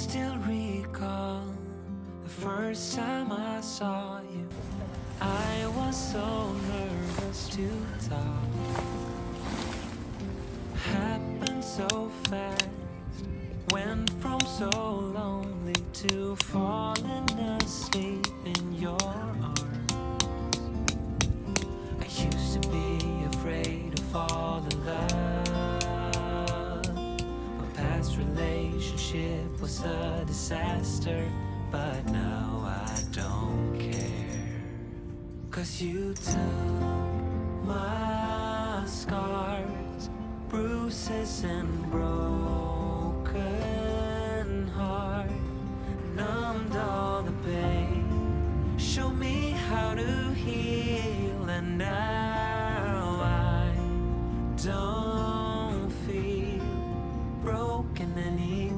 still recall the first time I saw you. I was so nervous to talk. Happened so fast. Went from so lonely to falling asleep in your arms. I used to be afraid to fall in love. My past relationship was a disaster, but now I don't care. 'Cause you took my scars, bruises and broken heart, numbed all the pain, show me how to heal, and now I don't feel broken anymore.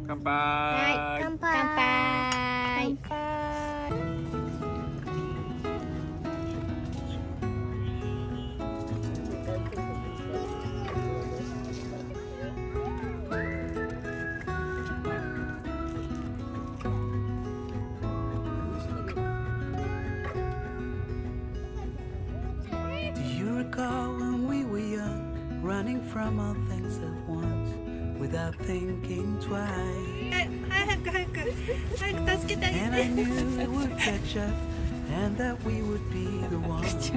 Kanpai. 乾杯。乾杯。乾杯。 Do you recall when we were young, running from all things at once, without thinking twice? 早く早く早く助けてあ And げ I て。 knew it would catch up, and that we would be the ones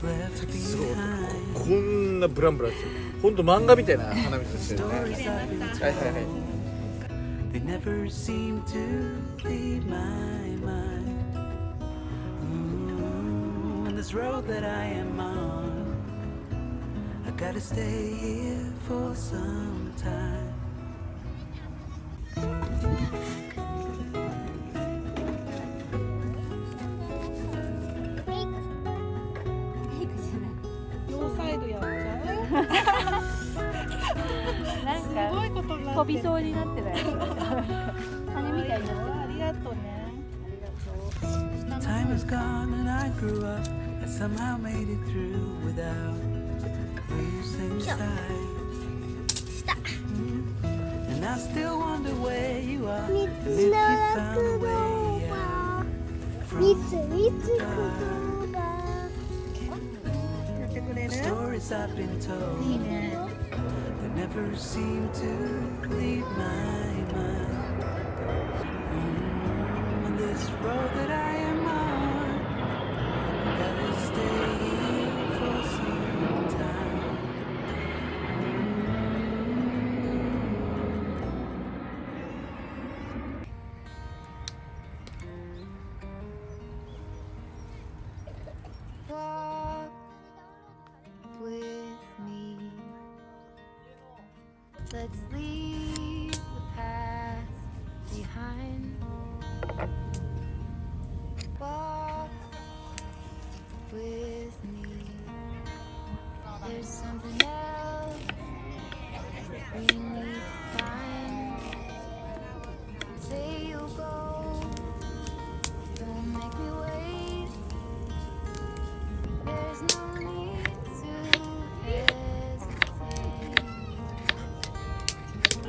left すごい behind. こんなブランブランしてるほんと漫画みたいな花道してるね Stories I've been はいはいはい told, they never seem to leave my mind. And this road that I am on, I gotta stay here for some time. ¡ノーサイドやっちゃなんう。すごいことになってる。飛びそうになってない。羽みたいになってる。ありがとうね。ありがとう。 Time is gone and I grew up. I somehow made it through without losing sight. And I still wonder where you are, and if you found a way out from the dark. やってくれる？ Stories I've been いい told, ね。 they never seem to leave my mind. On this road that I am on, I gotta stay here for some time. Walk with me. Let's leave the past behind. Walk with me. There's something else we need to find. Say you'll go. Don't make me wait. There's no need to hesitate.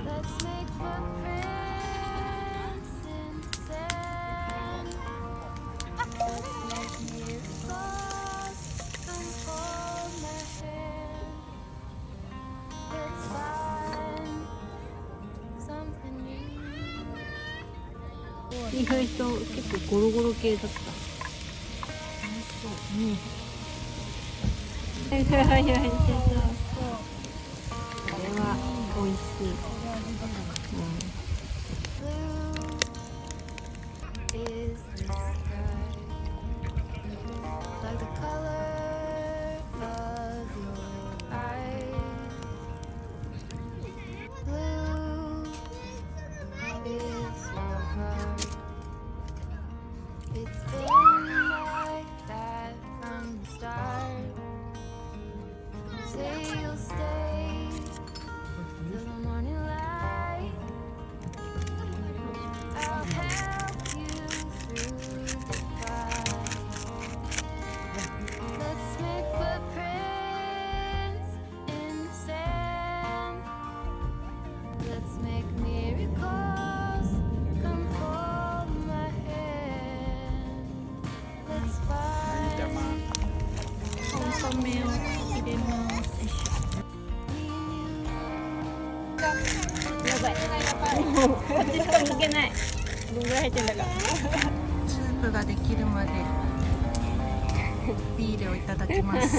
Let's make footprints in sand. Let's make miracles unfold my hand. Let's find something new. 意外と結構ゴロゴロ系だった。はいはいはいはい。これは美味しい。 Blue is the sky, like the color of your eyes. Blue is your heart. It's been like that from the start. Say you'll stay till the morning light. がやばいやばいこっちしか向けない。どんぐらい入ってんだか。スープができるまでビールをいただきます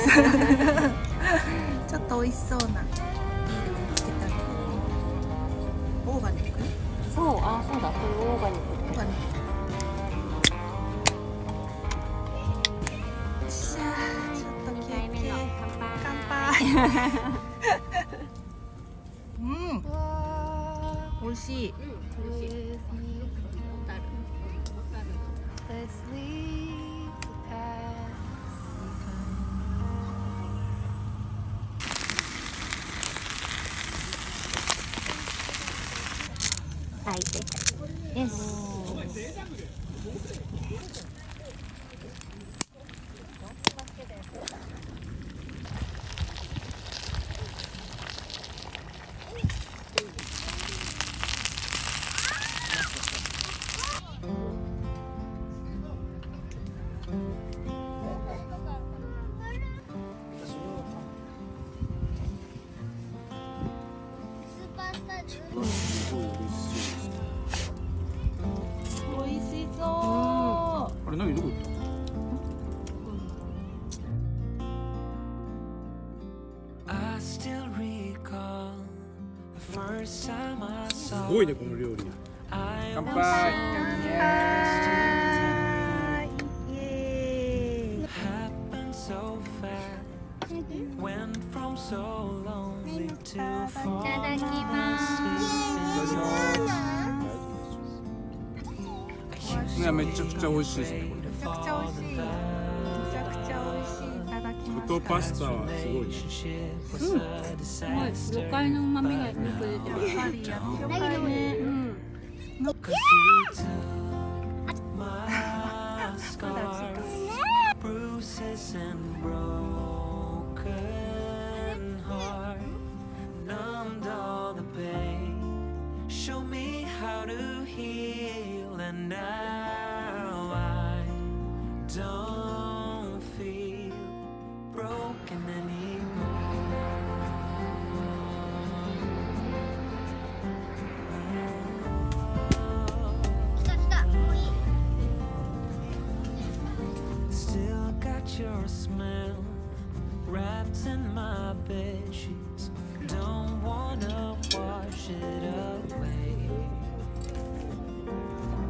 ちょっと美味しそうなビールを見つけたのでオーガニックそう、あ、そうだ、これオーガニック。オーガニックよっしゃーちょっと休憩乾杯うん美味しいはい、正解。よし。美味しそうあれ何どこ行った I still recall the first time I す saw ごいねこの料理 I 乾 was 杯イエーイ happened so fast went from so lonely to fall いただきます いやめちゃくちゃ美味しいですねこめちゃくちゃ美味しいめちゃくちゃ美味しいいただきれま太パスタはすごいねすごい、魚介の旨味がよく出てる。やっぱりやってよかったねうん。 'Cause you took my scars, bruises and broken heart, numbed all the pain, show me how to heal, and now I don't feel broken anymore. Still got your smell wrapped in my bed sheets. Don't wanna wash it away.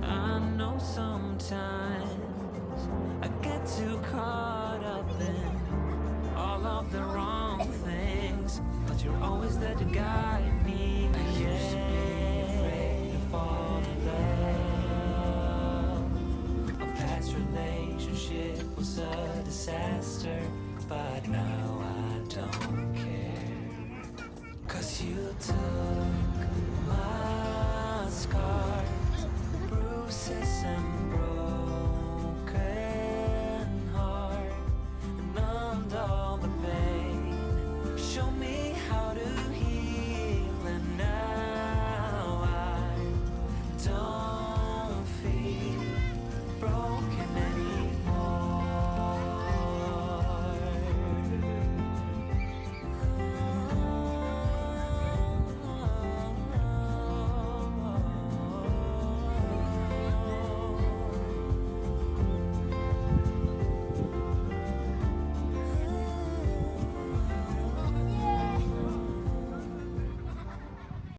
I know sometimes I get too caught up in all of the wrong things, but you're always there to guide me. I used to be afraid to fall in love. A past relationship was a disaster, but now I don't care. 'Cause you took